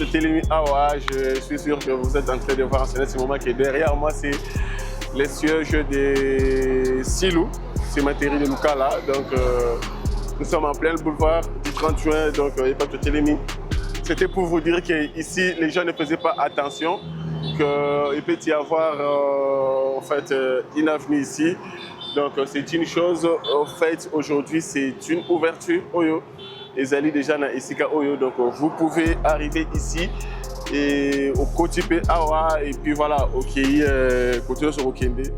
Télémi Awa, je suis sûr que vous êtes en train de voir en ce moment que derrière moi, c'est les sièges des Silou, cimenterie de Lukala. Donc, nous sommes en plein boulevard du 30 juin, donc Impact Télémi. C'était pour vous dire qu'ici, les gens ne faisaient pas attention, qu'il peut y avoir en fait, une avenue ici. Donc, c'est une chose, en fait, aujourd'hui, c'est une ouverture. Oyo. Les alliés déjà dans Isika Oyo, donc vous pouvez arriver ici et au Kotipe Awa et puis voilà, ok, continuer sur Okende.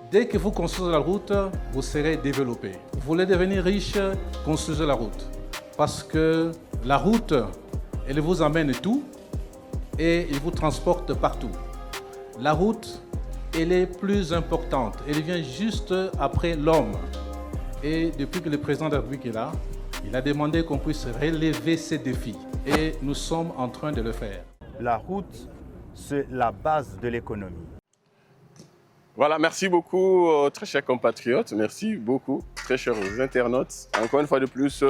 Dès que vous construisez la route, vous serez développé. Vous voulez devenir riche, construisez la route. Parce que la route, elle vous amène tout et elle vous transporte partout. La route, elle est plus importante. Elle vient juste après l'homme. Et depuis que le président de la République est là, il a demandé qu'on puisse relever ces défis. Et nous sommes en train de le faire. La route, c'est la base de l'économie. Voilà, merci beaucoup, très chers compatriotes. Merci beaucoup, très chers internautes. Encore une fois de plus,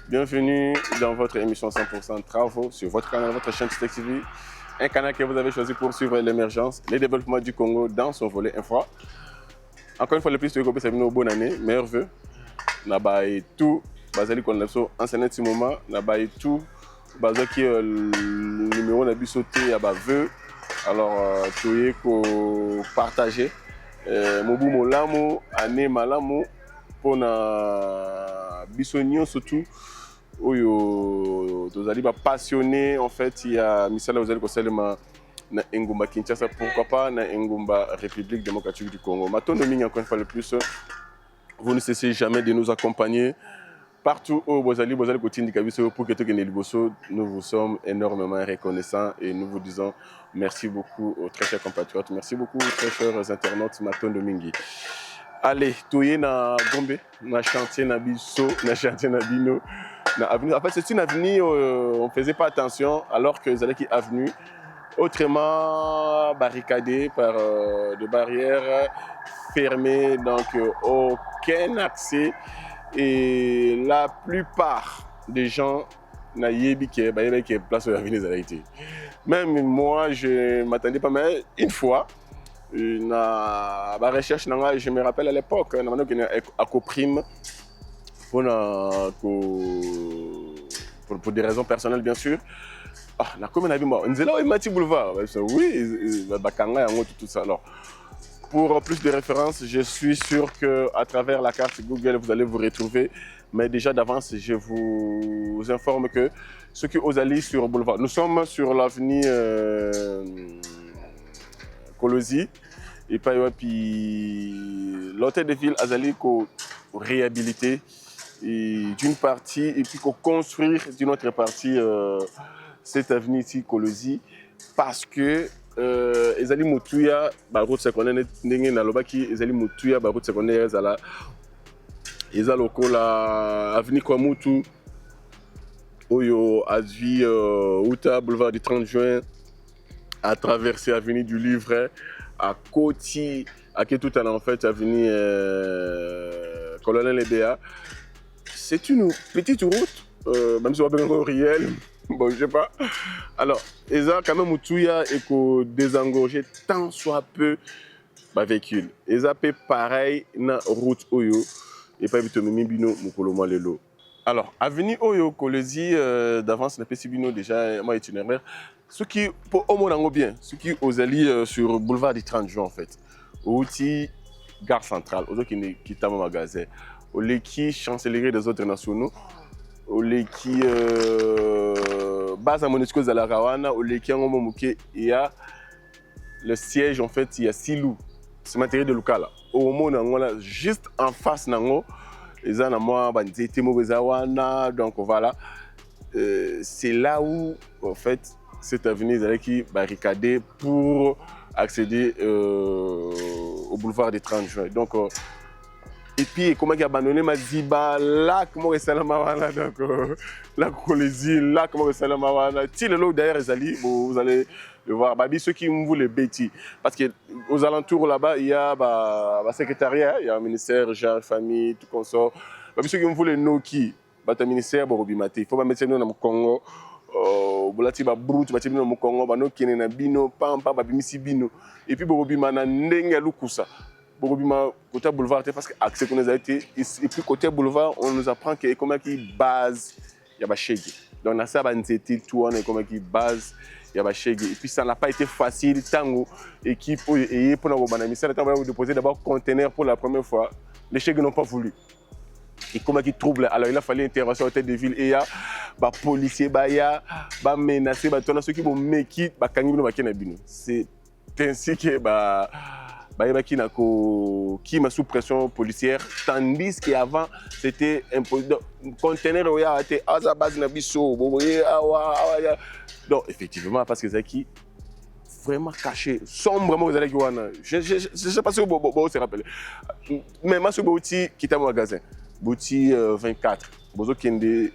bienvenue dans votre émission 100% Travaux sur votre canal, votre chaîne Tech TV. Un canal que vous avez choisi pour suivre l'émergence, les développements du Congo dans son volet infra. Encore une fois de plus, je vous souhaite une bonne année, meilleurs vœux. Nabaye tout, basé qu'on a so enseigné ce moment, nabaye tout, basé qui le numéro n'a pas sauté à bas vœux. Alors, tout est partagé. Mobu molamu, année malamu, pour na bisognon surtout. Oyo, vous allez passionné en fait. Il y a Misala, vous allez conseiller na Ngumba Kinshasa, pourquoi pas na Ngumba République démocratique du Congo. Maintenant, nous encore une fois le plus. Vous ne cessez jamais de nous accompagner. Partout où vous allez continuer pour que nous vous sommes énormément reconnaissants et nous vous disons merci beaucoup aux très chers compatriotes, merci beaucoup aux très chers internautes Maton Domingi. Allez, touye na Gombe, na chantier na Bisso, na chantier na Bino, na avenue. En fait, c'est une avenue où on ne faisait pas attention alors que c'est une avenue autrement barricadée par des barrières fermées, donc aucun accès. Et la plupart des gens n'ont pas place où la été. Même moi, je ne m'attendais pas, mais une fois, la recherche, je me rappelle à l'époque, à Coprime, pour des raisons personnelles bien sûr, ah na comme na bimba nzela o mati boulevard oui bakanga yango tout ça. Alors pour plus de références, je suis sûr que à travers la carte Google vous allez vous retrouver, mais déjà d'avance je vous informe que ceux qui osent aller sur boulevard, nous sommes sur l'avenue Kolosi et puis l'hôtel de ville azali ko réhabiliter d'une partie et puis qu'on construire d'une autre partie cette avenue ici Kolosi parce que ezali mutuya ba route secondaire ndenge na lobaki ezali mutuya ba route secondaire ezala eza lokola avenue kwa mutu oyo azwi uta boulevard du 30 juin à traverser avenue du Livre à Koti à tout en fait avenue Colonel Ebea. C'est une petite route, même si on va bien réel, bon je sais pas. Alors, Eza quand même Moutouya et qu'on désengorger tant soit peu de véhicules. Eza fait pareil na route Oyo et pas vite mimi bino mukolo lelo. Alors, avenue Oyo Kolosi d'avance n'a pas si bino déjà moi itinéraire. Ce qui pour au moins bien, ce qui aux alliés sur boulevard du 30 juin en fait. Outil gare centrale, aux autres qui t'a mon magasin. Au qui chancellerie des ordres nationaux, au qui base à Monisco Zalarawana, au qui en Momoké, il y a le siège en fait, il y a Silou, c'est matériel de Lukala. Au moment juste en face nango, ils ont moi bandité Mobezawana, donc voilà, c'est là où en fait cette avenue est qui barricadée pour accéder au boulevard des 30 juin. Donc et puis, comment il a abandonné Maziba, là, comment il s'est mawana, donc, là, Kolosi, là, comment il s'est mawana. Si le lot derrière vous allez le voir. Babi, ceux qui me voulaient les bêtis. Parce qu'aux alentours là-bas, il y a un secrétariat, il y a un ministère, genre, famille, tout comme ça. Babi, ceux qui me voulaient Noki, un ministère, il faut pas mettre nous dans le Congo. Bolati ba brut ba tibino mu Congo ba no kene na bino pampa ba bimisi bino et puis bobi mana ndenge lukusa. Borobima côté boulevard parce que accès qu'on a été et puis côté boulevard on nous apprend que comment qui base il y a bachegi donc on a ça banzeti tout on est comment qui base il y a bachegi et puis ça n'a pas été facile tango équipe et pour nous banami ça on déposer d'abord conteneur pour la première fois les chèques n'ont pas voulu et comment qui trouble alors il a fallu intervention au tête de ville et il y a ba policier ba ya ba menacer ba tona ceux qui vont meki ba kangibino ba kenabino c'est ainsi que ba qui m'a sous pression policière, tandis qu'avant c'était un conteneur où il y a été à base de biso. Donc effectivement parce que Zaki vraiment caché, sombrement je ne sais pas si vous se rappelez. Mais moi, ce Bouti qui est à mon magasin, Bouti 24, Bozo Kende,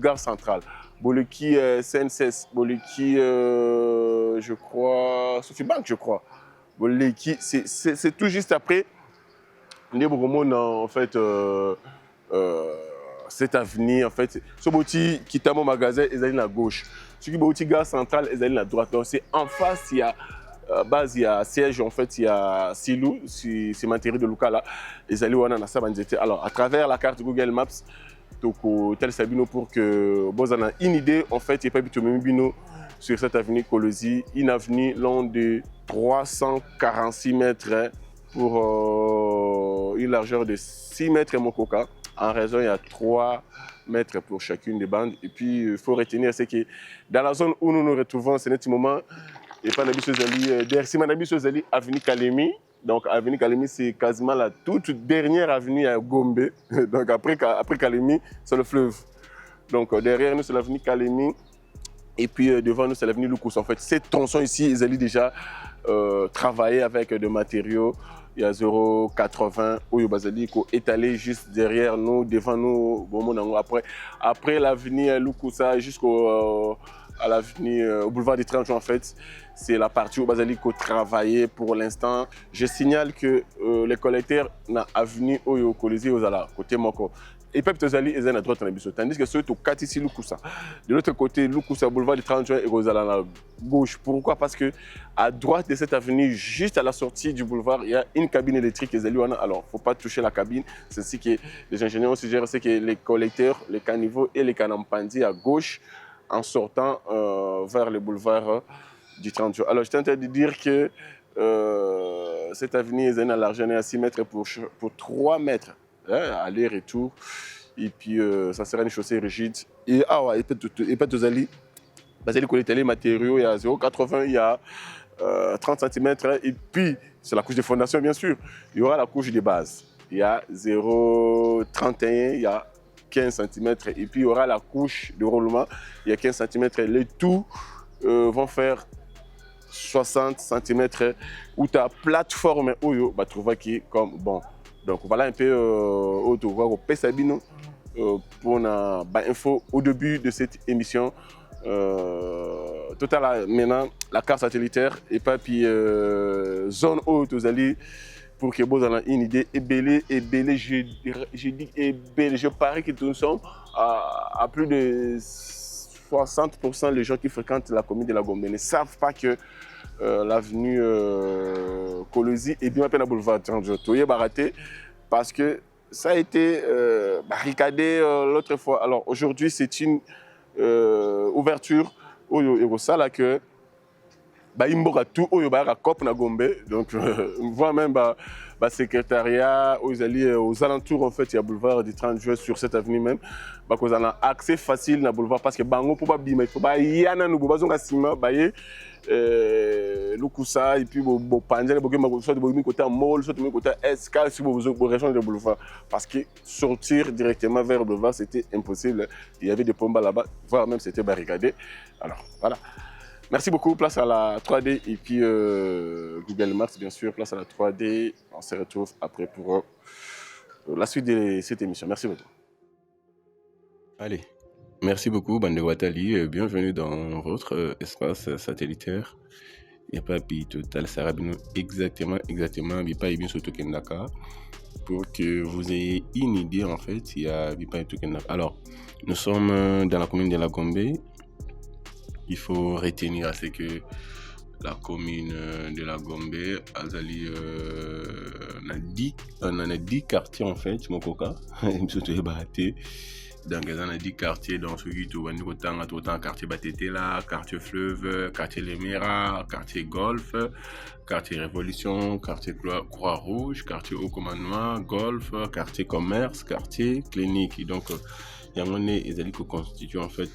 gare centrale, Boleki CNCS, Boleki, je crois, Sophie Bank, je crois. Boleki, c'est tout juste après. En fait, cette avenue, en fait, ce Bouti qui est à mon magasin, ils allaient à gauche. Ce qui est Bouti gare centrale, ils allaient à droite. Donc c'est en face, il y a base, il y a siège, en fait, il y a Silou, c'est matériel de Lukala. Ils allaient à Nassa. Alors, à travers la carte Google Maps, tel Sabino pour que vous ayez une idée, en fait, il n'y a pas de Bino sur cette avenue Kolosi, une avenue longue de 346 mètres pour une largeur de 6 mètres Mokoka. En raison, il y a 3 mètres pour chacune des bandes. Et puis, il faut retenir, c'est que dans la zone où nous nous retrouvons, c'est notre moment, et pas Nabi Sozali, avenue Kalemi. Donc, avenue Kalemi, c'est quasiment la toute dernière avenue à Gombe. Donc, après Kalemi, c'est le fleuve. Donc, derrière nous, c'est l'avenue Kalemi. Et puis, devant nous, c'est l'avenue Loukous. En fait, cette tronçon ici, ils allaient déjà travailler avec des matériaux. Il y a 0,80 Oyo Bazali étalé juste derrière nous, devant nous. Après l'avenue Loukousa jusqu'au au boulevard des 30 juin, en fait, c'est la partie où Bazalico travaillait pour l'instant. Je signale que les collecteurs n'ont avenue Oyo Kolosi Ozala, côté Moko. Et puis, Tozali est à droite en Abisso. Tandis que ceux qui ont ici Loukousa. De l'autre côté, Loukousa, boulevard des 30 juin et Ozala à la gauche. Pourquoi? Parce que à droite de cette avenue, juste à la sortie du boulevard, il y a une cabine électrique. Alors, il ne faut pas toucher la cabine. C'est ainsi que les ingénieurs suggèrent que les collecteurs, les caniveaux et les canampandis à gauche, en sortant vers le boulevard du 30 juin. Alors, j'étais en train de dire que cette avenue est à l'argent à 6 mètres pour 3 mètres, hein, aller-retour. Et puis, ça sera une chaussée rigide. Et peut-être aux alliés, parce que les matériaux, il y a 0,80, il y a 30 cm. Et puis, c'est la couche de fondation, bien sûr. Il y aura la couche de base. Il y a 0,31, il y a 15 cm. Et puis, il y aura la couche de roulement, il y a 15 cm. Les tout vont faire 60 cm. Où ta plateforme, bah, tu vois qui est comme bon. Donc, voilà un peu au Pesabino pour une info au début de cette émission. Total, maintenant, la carte satellitaire et pas puis zone haute aux alliés pour que vous ayez une idée. Et belé, je dis et belé, je parie que nous sommes à plus de 60% des gens qui fréquentent la commune de la Gombe ne savent pas que l'avenue Kolosi est bien appelée la boulevard Tandjotoye Baraté parce que ça a été barricadé l'autre fois. Alors aujourd'hui, c'est une ouverture au ça là que imboka tout au yoba cop na Gombe donc voit même secrétariat aux alentours en fait il y a boulevard du 30 juin sur cette avenue même qu'on a accès facile na boulevard parce que bango pour pas bima il faut yana nous bazonga sima lukusa et puis bo panjale bo kema soit bo côté mall soit côté SK si vous région de boulevard parce que sortir directement vers le boulevard c'était impossible, il y avait des pompes là-bas voire même c'était barricadé. Alors voilà. Merci beaucoup, place à la 3D et puis Google Maps bien sûr, place à la 3D. On se retrouve après pour la suite de cette émission. Merci beaucoup. Allez, merci beaucoup Bande Watali, bienvenue dans votre espace satellitaire. Il n'y a pas de total Sarabino exactement, il n'y a pas de sur Tokendaka. Pour que vous ayez une idée en fait, il y a pas Tokendaka. Alors, nous sommes dans la commune de la Gombe. Il faut retenir à ce que la commune de la Gombe, Azali, on a 10 quartiers en fait, Mokoka, donc on a 10 quartiers dans ce qui est autant quartier Batetela, quartier Fleuve, quartier Lemera, quartier Golf, quartier Révolution, quartier Croix-Rouge, quartier Haut Commandement, Golf, quartier Commerce, quartier Clinique. Et donc, ils constituent en fait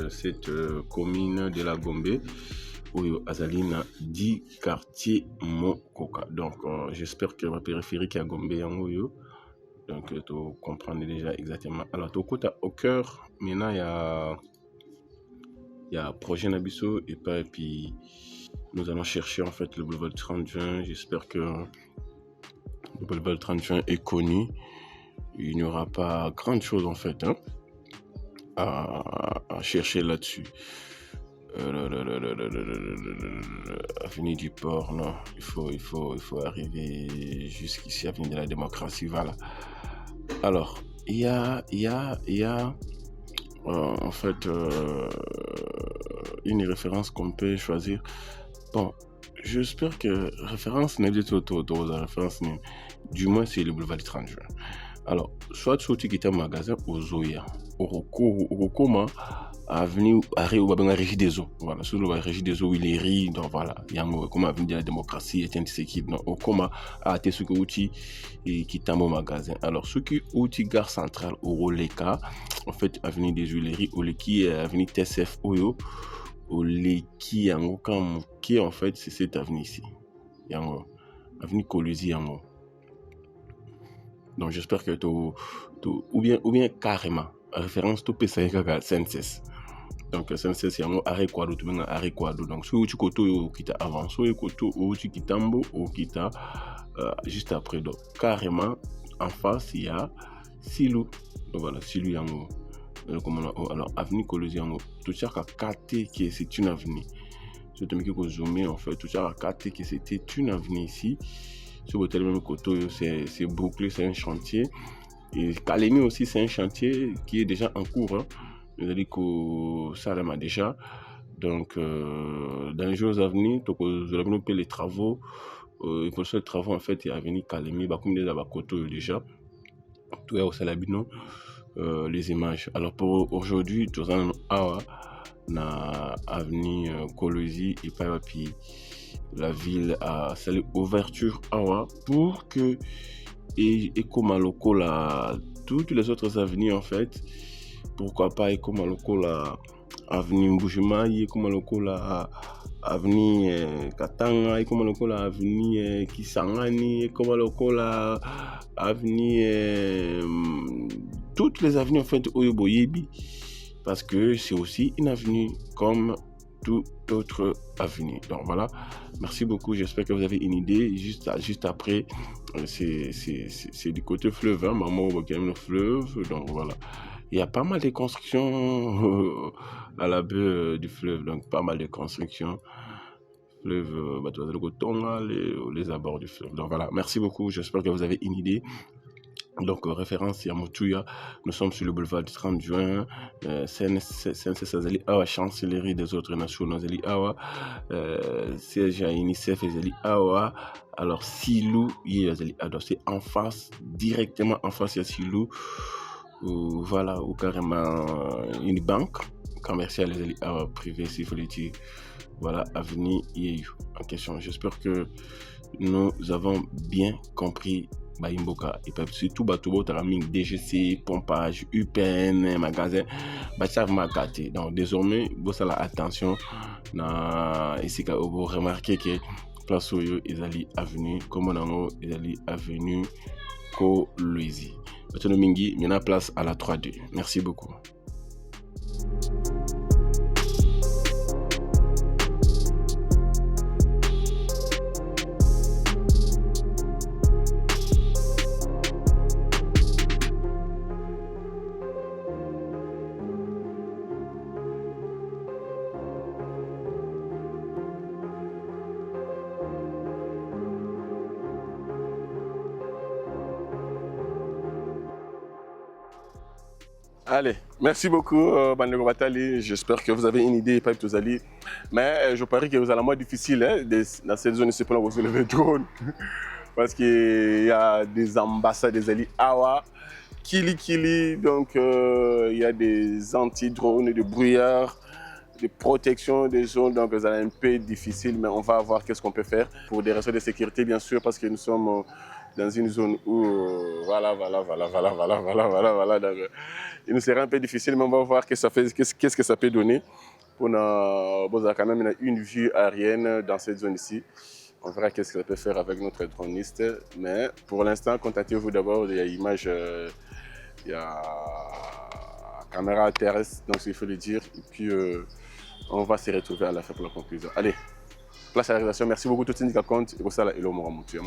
cette commune de la Gombe où Azalina 10 quartiers Mokoka. Donc j'espère que ma périphérique à Gombe en Oyo. Donc tu comprends déjà exactement. Alors au cœur, maintenant il y a projet Nabiso et puis nous allons chercher en fait le boulevard 30 juin. J'espère que le boulevard 30 juin est connu. Il n'y aura pas grande chose en fait à chercher là-dessus. Avenue du Port, non, il faut arriver jusqu'ici, avenue de la démocratie, voilà. Alors, il y a en fait une référence qu'on peut choisir. Bon, j'espère que référence n'est pas tout la référence, mais du moins c'est le boulevard du 30 juin. Alors, soit tu as un magasin au Zoya, au Rokoma, avenue à Régie des Eaux. Voilà, sur la Régie des Eaux, il est ri, donc voilà, il y a un comme avenue de la démocratie, et un qui au Koma, à Tessuke Outi, et qui t'a mon magasin. Alors, ce qui Outi, gare centrale, au Roleka, en fait, avenue des Huileries, au Leki, avenue TSF Oyo, au Leki, qui en fait, c'est cette avenue ici. Il y a avenue Kolosi, donc j'espère que ou bien carrément référence tout PSA Senses. Donc Senses il y a un arrêt quadro tout bien arrêt quadro. Donc soit tu koto qui t'a avancé, soit koto ou tu qui tambo ou qui t'a juste après. Donc carrément en face il y a Silou. Donc voilà Silou il y a alors avenue Kolosi tout ça à quartier qui c'est une avenue. Je te mets que zoomer en fait tout ça à quartier qui c'était une avenue ici. Sur le même côté, c'est bouclé, c'est un chantier. Et Kalemi aussi, c'est un chantier qui est déjà en cours. Hein. C'est-à-dire que ça a déjà. Donc, dans les jours à venir, vous allez nous payer les travaux. Et pour ces travaux, en fait, il y a venu Kalemi, comme des abakoto déjà. Tout est au Salabino, les images. Alors, pour aujourd'hui, nous na avenue Kolosi et puis la ville a salé ouverture pour que et comme local toutes les autres avenues en fait, pourquoi pas et comme local avenue Mbujimayi, et comme local avenue Katanga, et comme local avenue Kisangani, et comme local avenue toutes les avenues en fait Oyoboyebi, parce que c'est aussi une avenue comme toute autre avenue. Donc voilà, merci beaucoup, j'espère que vous avez une idée. Juste après, c'est du côté fleuve, hein, Maman le fleuve, donc voilà. Il y a pas mal de constructions à la baie du fleuve, donc pas mal de constructions. Fleuve, les abords du fleuve. Donc voilà, merci beaucoup, j'espère que vous avez une idée. Donc, référence Yamotuya, nous sommes sur le boulevard du 30 juin, CNSS Azali Awa, chancellerie des autres nations Azali Awa, siège à UNICEF Azali Awa, alors Silou, Azali Awa, c'est en face, directement en face, il y a Silou, voilà, ou carrément une banque commerciale Azali Awa, privée, s'il faut le dire, voilà, avenue Yeyu en question. J'espère que nous avons bien compris Baimboka et puis surtout Batubo Taraming, DGC, pompage, UPN, magasin, Bachav Makati. Donc désormais, vous avez attention, ici vous remarquez que place où ils allaient avenue, comme on a ils allaient avenue Kolosi. Maintenant Mingi, il y a place à la 3D. Merci beaucoup. Allez, merci beaucoup, Bandego Batali. J'espère que vous avez une idée, Pipe Tozali. Mais je parie que vous allez moins difficile hein, dans cette zone, c'est pour vous soulever le drone. Parce qu'il y a des ambassades des alliés Awa, Kili, donc il y a des anti-drones, des brouillards, des protections des zones. Donc ça est un peu difficile, mais on va voir qu'est-ce qu'on peut faire pour des raisons de sécurité, bien sûr, parce que nous sommes dans une zone où, voilà. Donc, il nous sera un peu difficile, mais on va voir qu'est-ce que ça peut donner. On a quand même une vue aérienne dans cette zone ici. On verra qu'est-ce que ça peut faire avec notre droniste. Mais pour l'instant, contactez-vous d'abord. Il y a image, il y a caméra terrestre, donc il faut le dire. Et puis, on va se retrouver à la fin pour la conclusion. Allez, place à la réalisation. Merci beaucoup, tout le monde qui compte. Et pour ça, il est au Moramutu.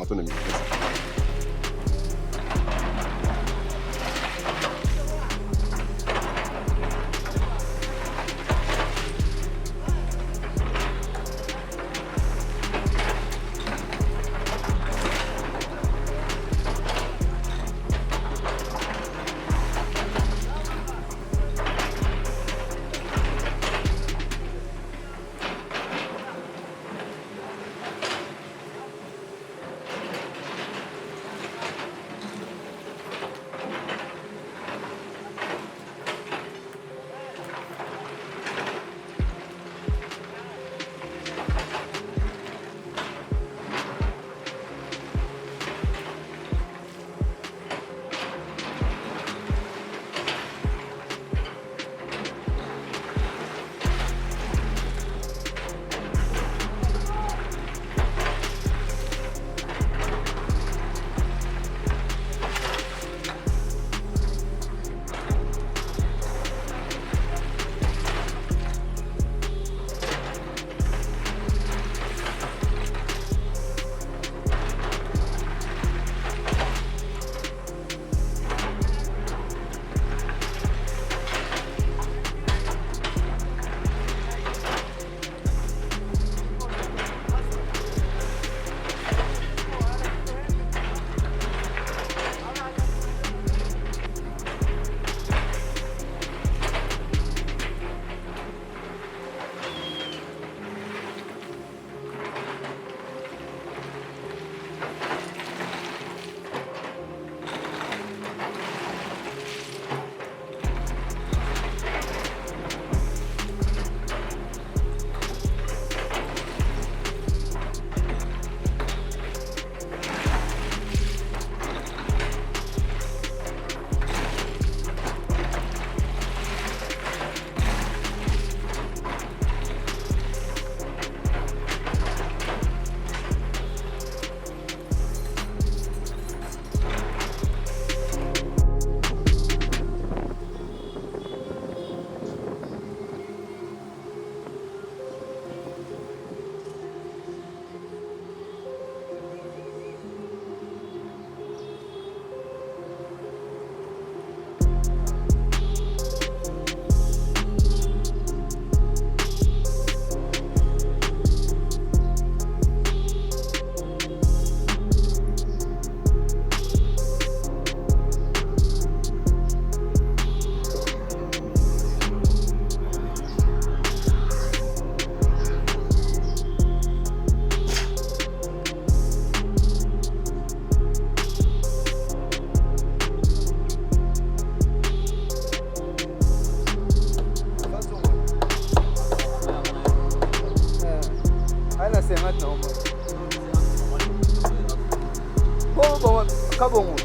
kabongo.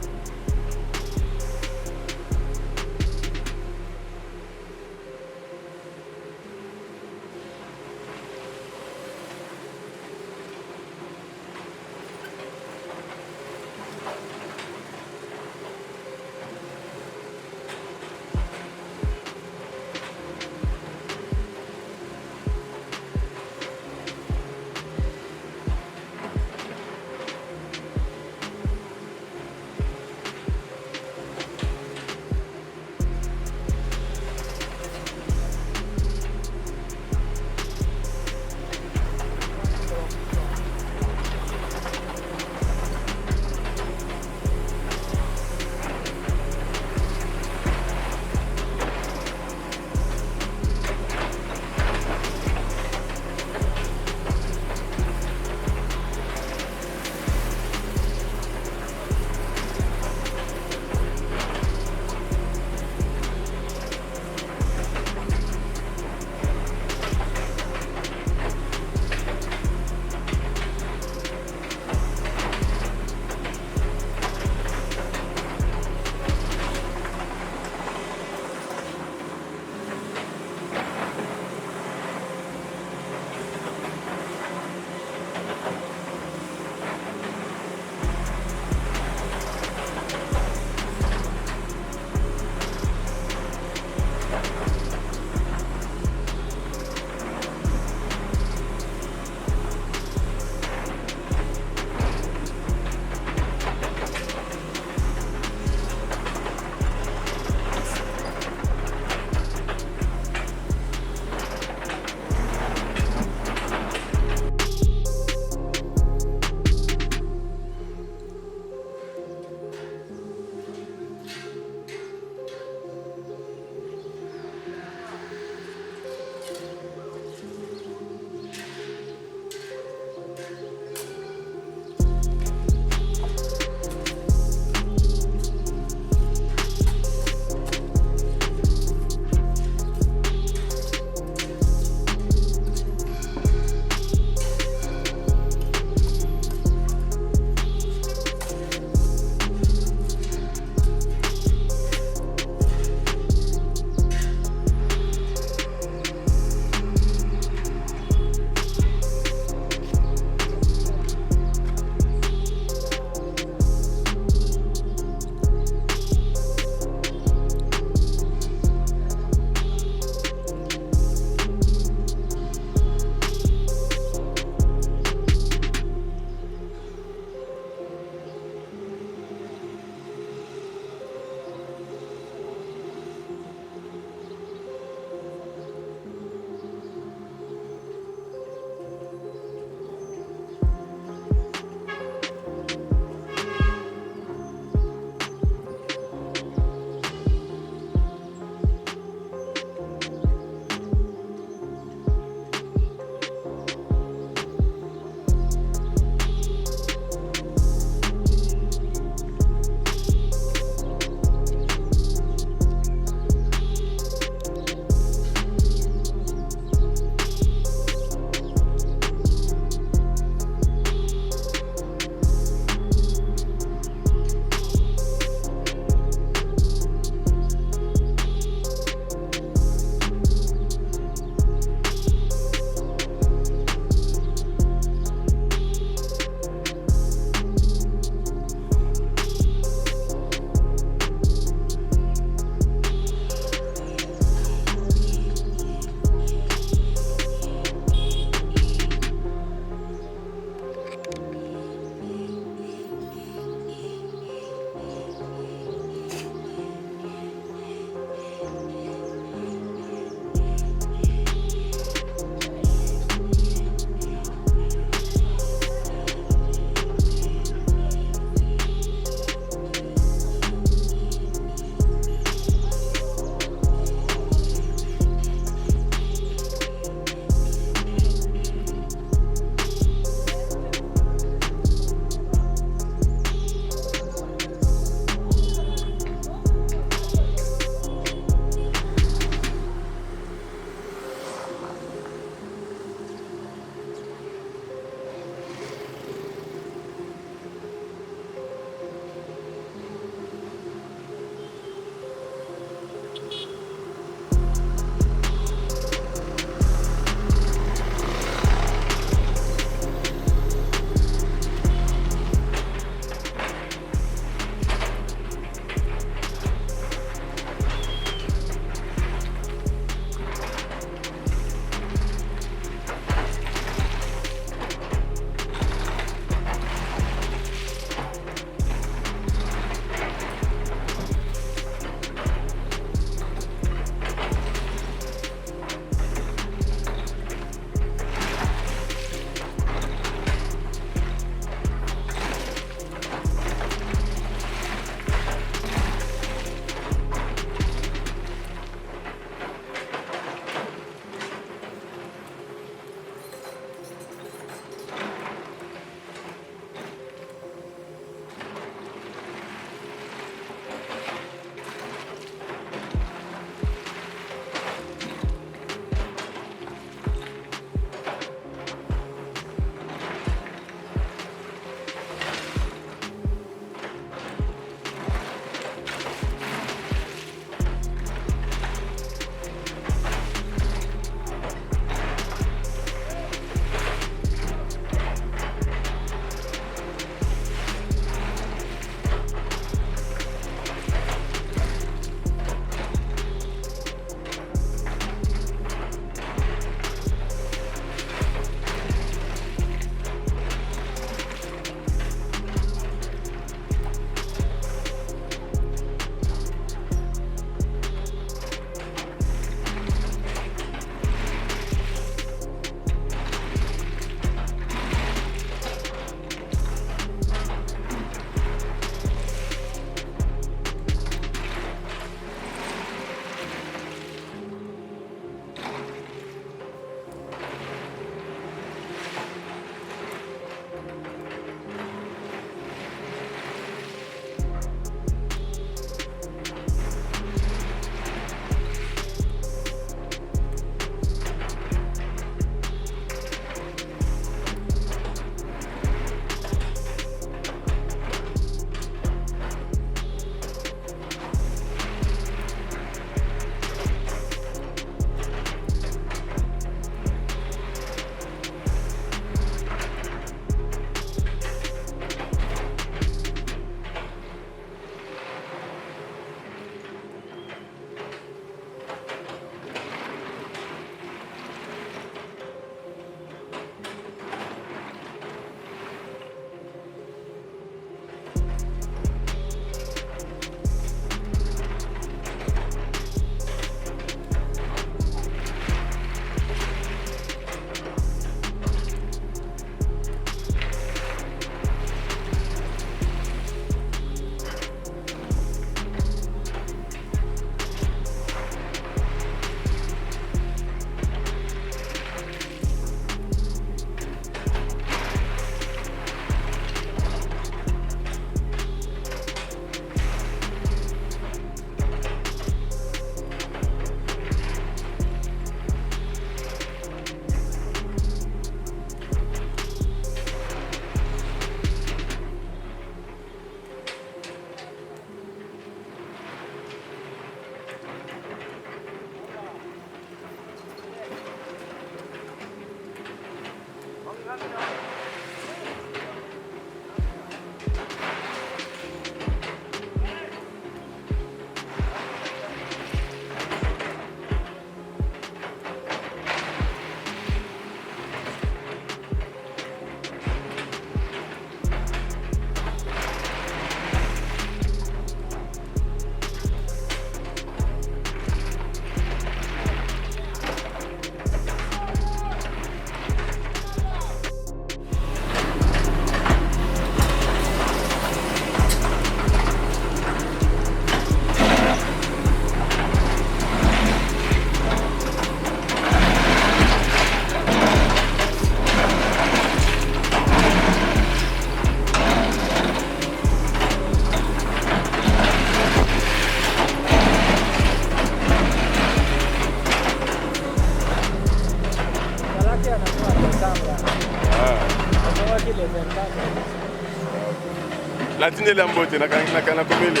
natindeli ya mbote nakomele.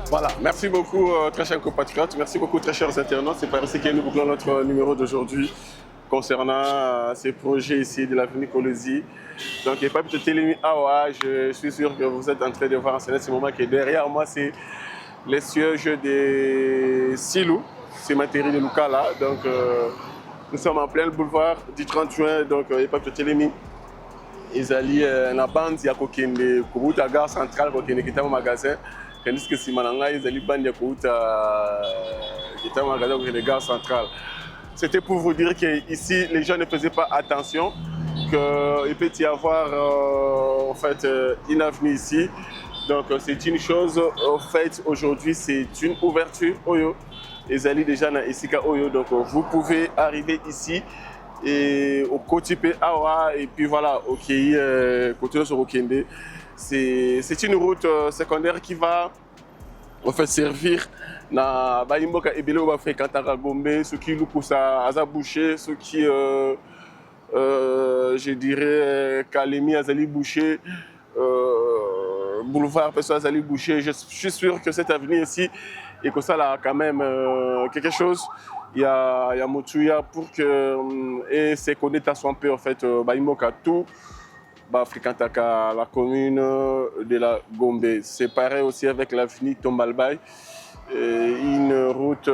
Voilà, merci beaucoup très chers compatriotes, merci beaucoup très chers internautes. C'est par ici que nous bouclons notre numéro d'aujourd'hui concernant ces projets ici de l'avenue Colosi. Donc, il n'y a pas de télémi Awa, je suis sûr que vous êtes en train de voir en ce moment que derrière moi, c'est les sièges des Silou, c'est Materi de Lukala. Donc, nous sommes en plein boulevard du 30 juin, donc il n'y a pas de télémi. Ils allaient la bande, il y a une gare centrale, qui est un magasin. Tandis que si Mananga, ils allaient bande, il y a un magasin, qui est une gare centrale. C'était pour vous dire qu'ici, les gens ne faisaient pas attention, qu'il peut y avoir en fait, une avenue ici. Donc c'est une chose, en fait, aujourd'hui, c'est une ouverture. Oyo. Les alliés déjà dans Isika Oyo. Donc vous pouvez arriver ici et au Kotipe Awa et puis voilà, au Kei, continuer sur Okende. C'est une route secondaire qui va en fait servir na Baimboka et Belo Kantara Gombe, ceux qui louent ça Aza Boucher, ceux qui je dirais Kalemi Azali Boucher, boulevard Pessoa Azali Boucher. Je suis sûr que cette avenue ici et que ça là quand même quelque chose. Il y a Motuya pour que et ses connotations peu en fait Baimboka tout fréquentaka la commune de la Gombe. C'est pareil aussi avec l'avenue Tombalbaye, une route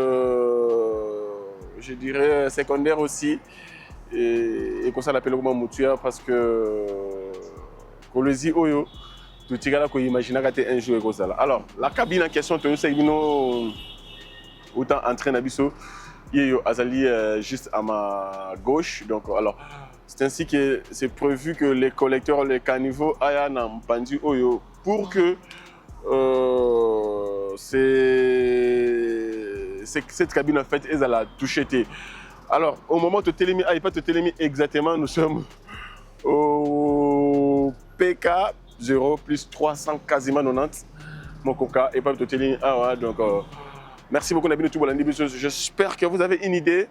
je dirais secondaire aussi et comme ça l'appelle comment Motuya parce que Kolosi Oyo tout le monde imagine un jour comme ça. Alors la cabine en question c'est autant en train d'abisso Azali juste à ma gauche. Donc alors c'est ainsi que c'est prévu que les collecteurs, les caniveaux aillent dans Pandu Oyo pour que cette cabine en fait elle a touché. Alors au moment de télémi, pas de télémi exactement, nous sommes au PK 0 plus 300 quasiment 90 Mokoka et pas de télémi. Donc merci beaucoup Nabino Toubolandi. J'espère que vous avez une idée.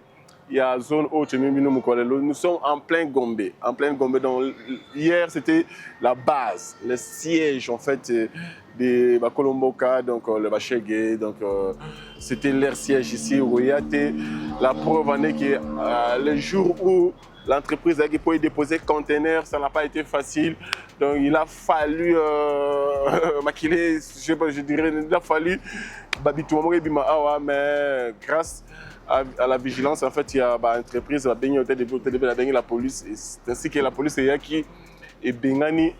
Il y a zone haute, nous sommes en plein Gombe. En plein Gombe. Donc, hier, c'était la base, le siège en fait de Colomboka, donc le Bachegé. Donc, c'était leur siège ici. La preuve en est que le jour où l'entreprise a pu déposer conteneur, ça n'a pas été facile. Donc, il a fallu maquiller, je dirais, il a fallu mais grâce à la vigilance, en fait, il y a une entreprise, la police, ainsi que la police qui est bengani,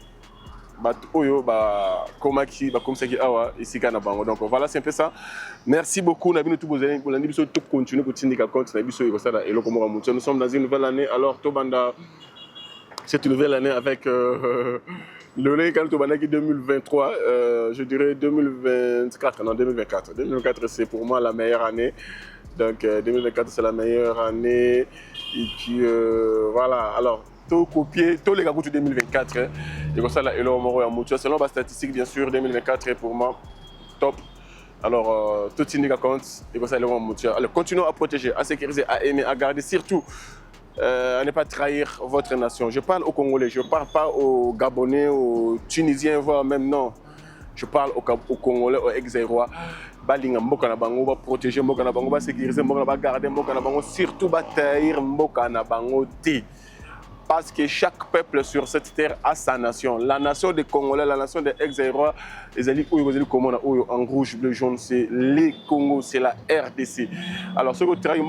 ici donc voilà, c'est un peu ça. Merci beaucoup. Nous sommes dans une nouvelle année. Alors, cette nouvelle année avec le Légal Tobanaki 2023, je dirais 2024, non 2024. 2024, c'est pour moi la meilleure année. Donc 2024 c'est la meilleure année et puis voilà. Alors tout copier, tous les gars de 2024 et comme ça là et là selon la statistique bien sûr 2024 est pour moi top. Alors tout indique compte et comme ça là alors continuons à protéger, à sécuriser, à aimer, à garder surtout à ne pas trahir votre nation. Je parle aux Congolais, je ne parle pas aux Gabonais, aux Tunisiens, voire même non. Je parle aux Congolais, aux ex-Zaïrois. Balinga mboka na bango ba protéger mboka na bango ba sécuriser mboka na ba garder mboka na bango surtout ba taïr mboka na bango té parce que chaque peuple sur cette terre a sa nation. La nation des Congolais, la nation des ex-Zaïrois, les alliés en rouge, bleu, jaune, c'est les Congo, c'est la RDC. Alors ce que tu as au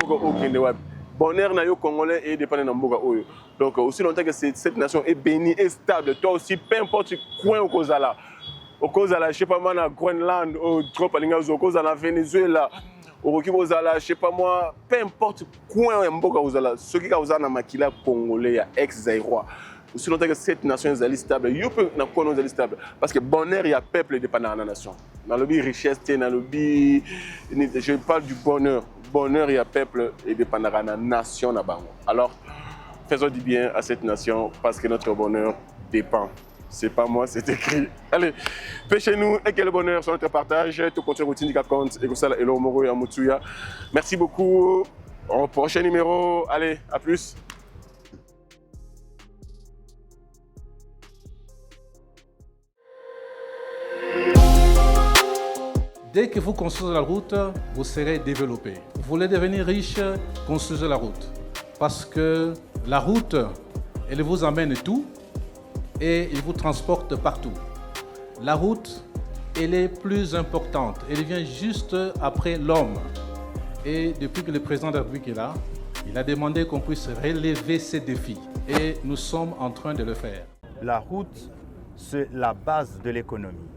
bonheur na yo Congolais et dépendant de mboka oyo. Donc aussi longtemps que cette nation est bénie et stable, toi aussi peu importe coin au Kozala. Au Kozala, je sais pas moi, na Groenland, au Tropalingazo, au Kozala, Venezuela, au Kozala, je sais pas moi, peu importe coin mboka Kozala, ceux qui ont na makila congolais, ex-Zaïrois. Aussi longtemps que cette nation est stable, yo peut na quoi nous est stable parce que bonheur il y a peuple dépendant de la nation. Dans le but richesse, dans le but je parle du bonheur. Bonheur il y a peuple et dépendant de la nation na bango. Alors faisons du bien à cette nation parce que notre bonheur dépend. C'est pas moi, c'est écrit. Allez, pêchez-nous et quel bonheur sur notre partage. Tout continue routine qui compte et que ça et l'omoro et Amutuya. Merci beaucoup. Au prochain numéro. Allez, à plus. Dès que vous construisez la route, vous serez développé. Vous voulez devenir riche, construisez la route. Parce que la route, elle vous amène tout et elle vous transporte partout. La route, elle est plus importante. Elle vient juste après l'homme. Et depuis que le président de la République est là, il a demandé qu'on puisse relever ces défis. Et nous sommes en train de le faire. La route, c'est la base de l'économie.